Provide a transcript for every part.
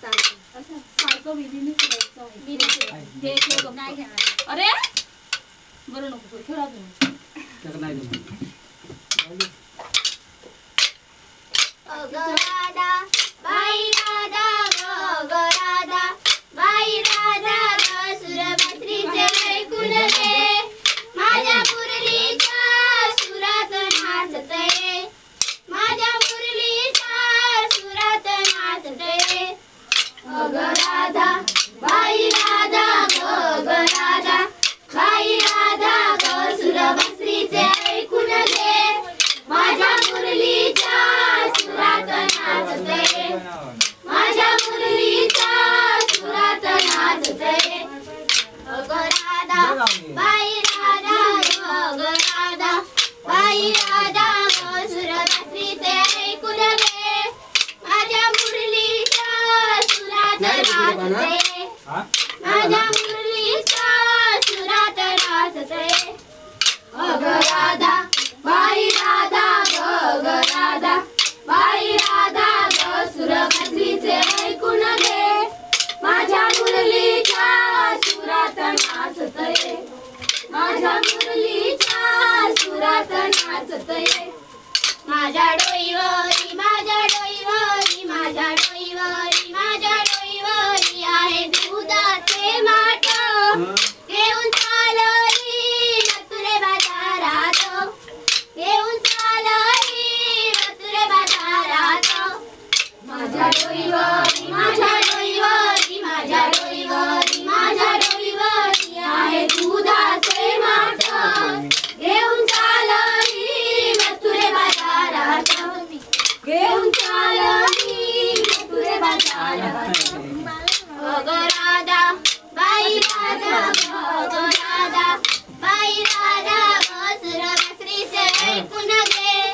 सारखं विधीने खेळायचं हे खेळ नाही खेळणार. अरे बरं नको खेळा तुम्ही नाही राधा बाई राधा ग राधा बाई राधा ग सुरभद्रीचे ऐकून घे माझ्या मुरलीच्या सुरात नाचते माझ्या मुरलीच्या सुरात नाचते ग राधा बाई राधा ग राधा बाई राधा ग सुरभद्रीचे ऐकून घे माझ्या मुरलीच्या सुरात नाचते माझ्या मुरलीच्या सुरात नाचते ग राधा बाई राधा ग राधा बाई राधा ग सुरभद्रीचे ऐकून घे माझ्या मुरलीच्या सुरात नाचते माझ्या मुरलीच्या सुरात नाचते ग राधा बाई राधा ग राधा बाई राधा ग सुरभद्रीचे ऐकून घे माझ्या मुरलीच्या सुरात नाचते माझ्या मुरलीच्या सुरात नाचते माझ्या डोईवरी माझ्या डोईवरी माझ्या डोईवरी माझ्या डोईवरी आहे दुधाचे माठ घेऊन चालली मथुरे बाजारात घेऊन चालली मथुरे बाजारात माझ्या डोईवरी माझ्या डोईवरी माझ्या डोईवरी माझ्या डोईवरी आहे दुधाचे माठ घेऊन चालली मथुरे बाजारात घेऊन चालली मथुरे बाजारात ग राधा बाई राधा ग राधा बाई राधा ग सुरभद्रीचे ऐकून घे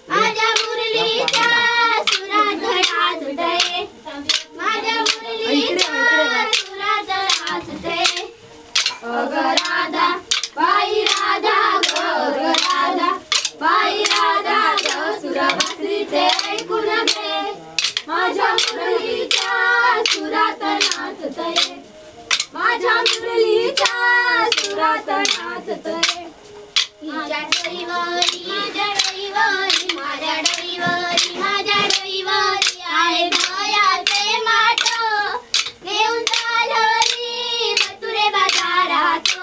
माझ्या मुरलीच्या सुरात नाचते माझ्या मुरलीच्या सुरात नाचते ग राधा बाई राधा ग राधा बाई राधा ग सुरभद्रीचे ऐकून घे माझ्या मुरलीच्या सुरात नाचते माझ्या मुरलीच्या सुरात नाचते माझ्या डोईवरी माझ्या डोईवरी माझ्या डोईवरी माझ्या डोईवरी आहे दयाचे माठ घेऊन चालली मथुरे बाजारात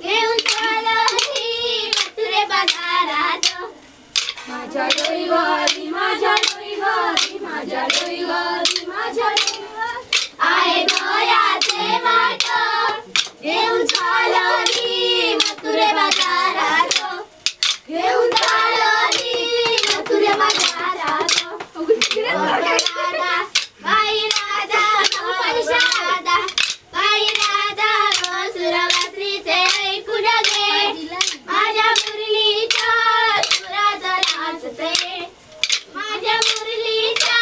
घेऊन चालली मथुरे बाजारात माझ्या डोईवरी माझ्या डोईवरी माझ्या डोईवरी माझ्या डोईवरी आहे दयाचे माठ घेऊन चालली मथुरे बाजारात घेऊन चालली मथुरे बाजारात राधा बाई राधा बाई राधा बाई राधा ग सुरभद्रीचे ऐकून घे माझ्या मुरलीच्या सुरात नाचते माझ्या मुरलीच्या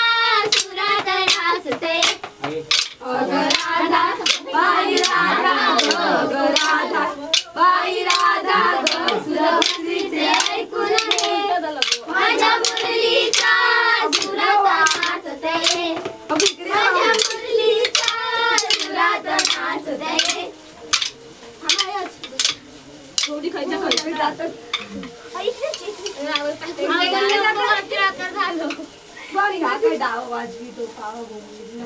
सुरात नाचते ग राधा बाई राधा ग राधा बाई राधा ग सुरभद्रीचे ऐकून घे माझ्या मुरलीच्या सुरात नाचते माझ्या मुरलीच्या सुरात नाचते थोडी खायच्या खायच्या जातात झालं बघ ह्या काय डाव वाजवी तो पाव बोलली